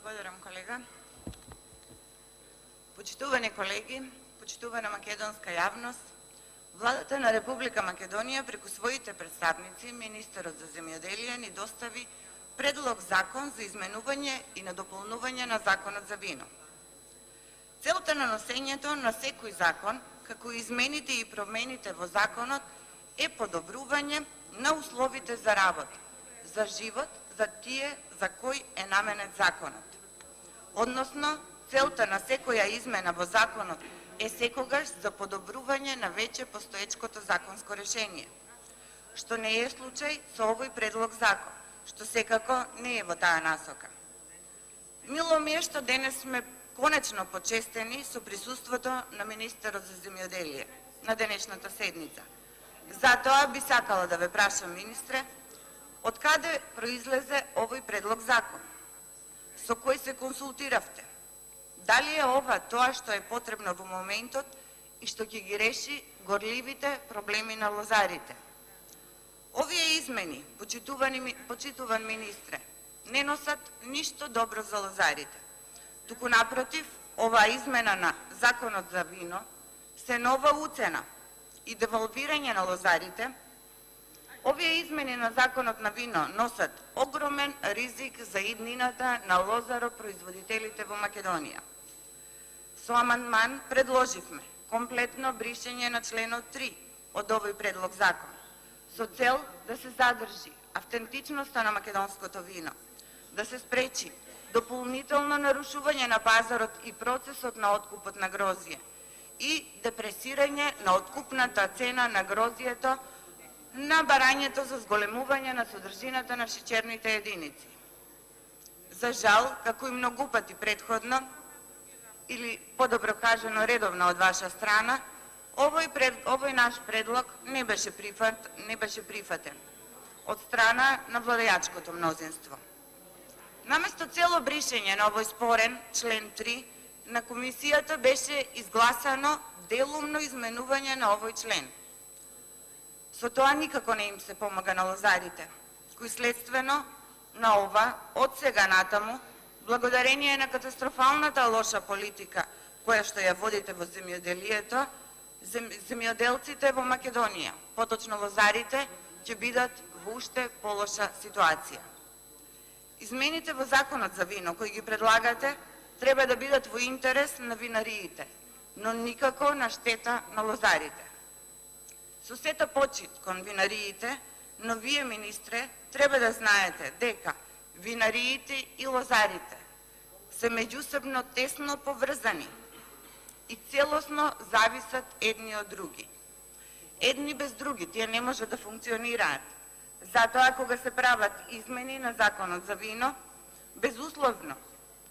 Благодарам, колега. Почитувани колеги, почитувана македонска јавност, Владата на Република Македонија преку своите представници, министерот за земјоделие, ни достави предлог закон за изменување и надополнување на законот за вино. Целта на носењето на секој закон, како и измените и промените во законот, е подобрување на условите за работа, за живот, за тие за кој е наменет законот. Односно, целта на секоја измена во законот е секогаш за подобрување на веќе постоечкото законско решение, што не е случај со овој предлог закон, што секако не е во таа насока. Мило ми е што денес сме конечно почестени со присуството на министерот за земјоделие на денешната седница. Затоа би сакала да ве прашам, министре, од каде произлезе овој предлог закон? Со кој се консултиравте? Дали е ова тоа што е потребно во моментот и што ќе ги реши горливите проблеми на лозарите? Овие измени, почитуван министре, не носат ништо добро за лозарите. Туку напротив, оваа измена на законот за вино се нова уцена и девалвирање на лозарите. Овие измени на законот на вино носат огромен ризик за иднината на лозаропроизводителите во Македонија. Со амандман предложивме комплетно бришење на членот 3 од овој предлог закон, со цел да се задржи автентичноста на македонското вино, да се спречи дополнително нарушување на пазарот и процесот на откупот на грозје и депресирање на откупната цена на грозјето на барањето за зголемување на содржината на шеќерните единици. За жал, како и многу пати предходно, или подобро кажано редовно од ваша страна, овој наш предлог не беше прифатен од страна на владеачкото мнозинство. Наместо цело бришење на овој спорен член 3, на комисијата беше изгласано делумно изменување на овој член. Со тоа никако не им се помага на лозарите, кои следствено на ова, од сега натаму, благодарение на катастрофалната лоша политика која што ја водите во земјоделието, земјоделците во Македонија, поточно лозарите, ќе бидат во уште полоша ситуација. Измените во законот за вино кои ги предлагате треба да бидат во интерес на винариите, но никако на штета на лозарите. Со сета почит кон винариите, но вие, министре, треба да знаете дека винариите и лозарите се меѓусебно тесно поврзани и целосно зависат едни од други. Едни без други тие не може да функционираат. Затоа, кога се прават измени на законот за вино, безусловно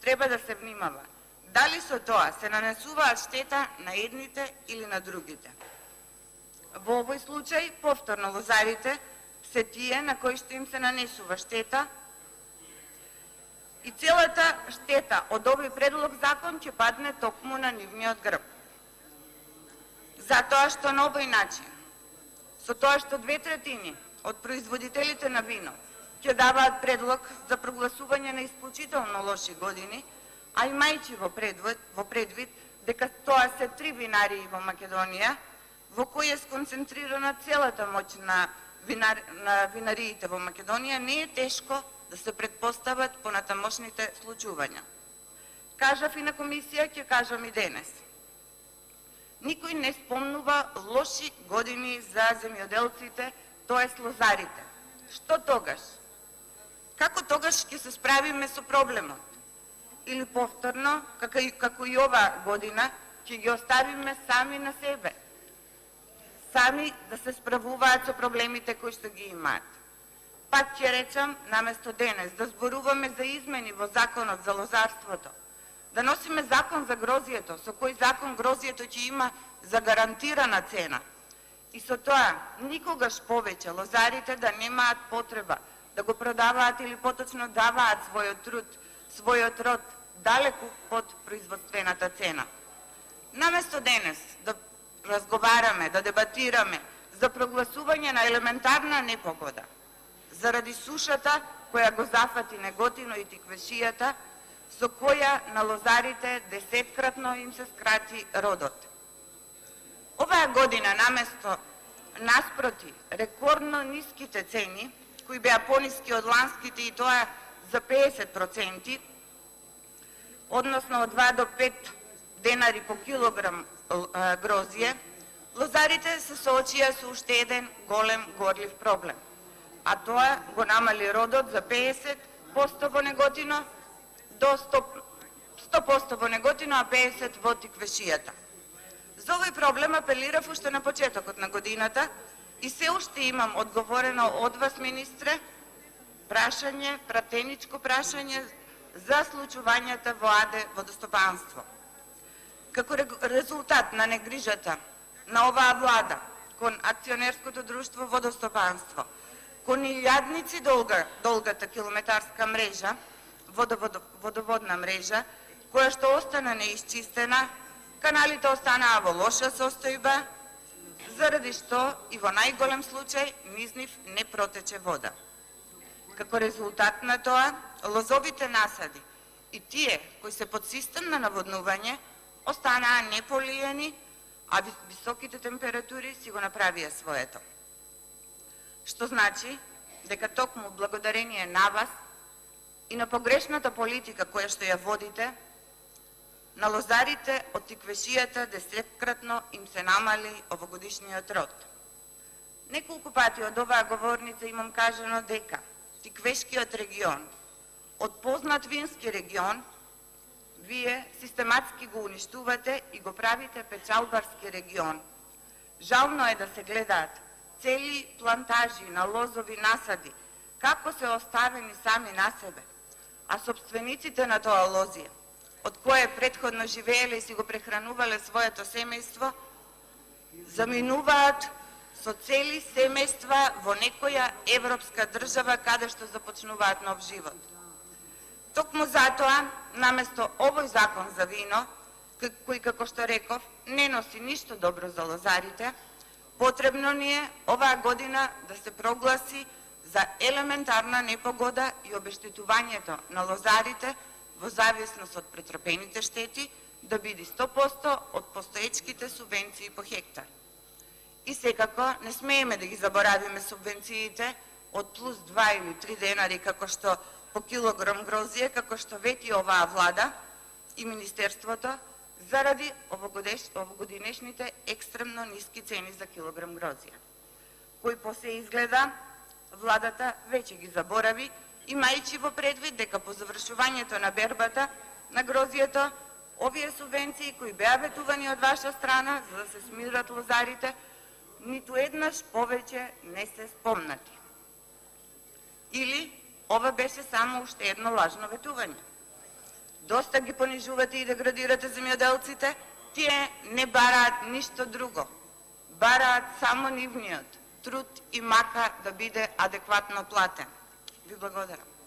треба да се внимава дали со тоа се нанесуваат штета на едните или на другите. Во овој случај, повторно лозарите се тие на кои што им се нанесува штета и целата штета од овој предлог закон ќе падне токму на нивниот грб. Затоа што на овој начин, со тоа што 2/3 од производителите на вино ќе даваат предлог за прогласување на исклучително лоши години, а имајќи во предвид дека тоа се 3 винарии во Македонија, во кој е сконцентрирана целата моќ на винариите во Македонија, не е тешко да се предпостават понатамошните случувања. Кажав и на комисија, ќе кажам и денес. Никој не спомнува лоши години за земјоделците, тоест лозарите. Што тогаш? Како тогаш ќе се справиме со проблемот? Или повторно, како и ова година, ќе ги оставиме сами на себе? Сами да се справуваат со проблемите кои што ги имаат. Пак ќе речам, наместо денес да зборуваме за измени во законот за лозарството, да носиме закон за грозјето, со кој закон грозјето ќе има загарантирана цена. И со тоа никогаш повеќе лозарите да немаат потреба да го продаваат или поточно даваат својот род далеку под производствената цена. Наместо денес да разговараме, да дебатираме за прогласување на елементарна непогода, заради сушата која го зафати Неготино и Тиквешијата, со која на лозарите 10-кратно им се скрати родот. Оваа година наспроти рекордно ниските цени, кои беа пониски од ланските и тоа за 50%, односно од 2 до 5 денари по килограм грозје, лозарите се соочија со уште еден голем горлив проблем, а тоа го намали родот за 50% во Неготино до 100% во Неготино, а 50% во Тиквешијата. За овој проблем апелирав уште на почетокот на годината и се уште имам одговорено од вас, министре, пратеничко прашање за случувањата во АД Водостопанство. Како резултат на негрижата на оваа влада кон акционерското друштво Водостопанство, кон илјадници долгата километарска мрежа, водоводна мрежа, која што остана неисчистена, каналите останаа во лоша состојба, заради што и во најголем случај низ нив не протече вода. Како резултат на тоа, лозовите насади и тие кои се под систем на наводнување останаа неполиени, а високите температури си го направија своето. Што значи дека токму благодарение на вас и на погрешната политика која што ја водите, на лозарите од Тиквешијата 10-кратно им се намали овогодишниот род. Неколку пати од оваа говорница имам кажано дека Тиквешкиот регион, од познат вински регион, вие систематски го уништувате и го правите печалбарски регион. Жално е да се гледаат цели плантажи на лозови насади, како се оставени сами на себе, а собствениците на тоа лозие, од кое претходно живееле и си го прехранувале своето семејство, заминуваат со цели семејства во некоја европска држава каде што започнуваат нов живот. Токму затоа, наместо овој закон за вино, кој, како што реков, не носи ништо добро за лозарите, потребно ни е оваа година да се прогласи за елементарна непогода и обештетувањето на лозарите во зависност од претрпените штети да биде 100% од постоечките субвенции по хектар. И секако не смееме да ги заборавиме субвенциите од плюс 2 или 3 денари како што по килограм грозје, како што вети оваа влада и министерството, заради овогодинешните екстремно ниски цени за килограм грозје, кои по се изгледа владата веќе ги заборави, имајќи во предвид дека по завршувањето на бербата на грозјето, овие субвенции кои беа ветувани од ваша страна за да се смират лозарите, ниту еднаш повеќе не се спомнати. Или ова беше само уште едно лажно ветување. Доста ги понижувате и деградирате земјоделците, тие не бараат ништо друго. Бараат само нивниот труд и мака да биде адекватно платен. Ви благодарам.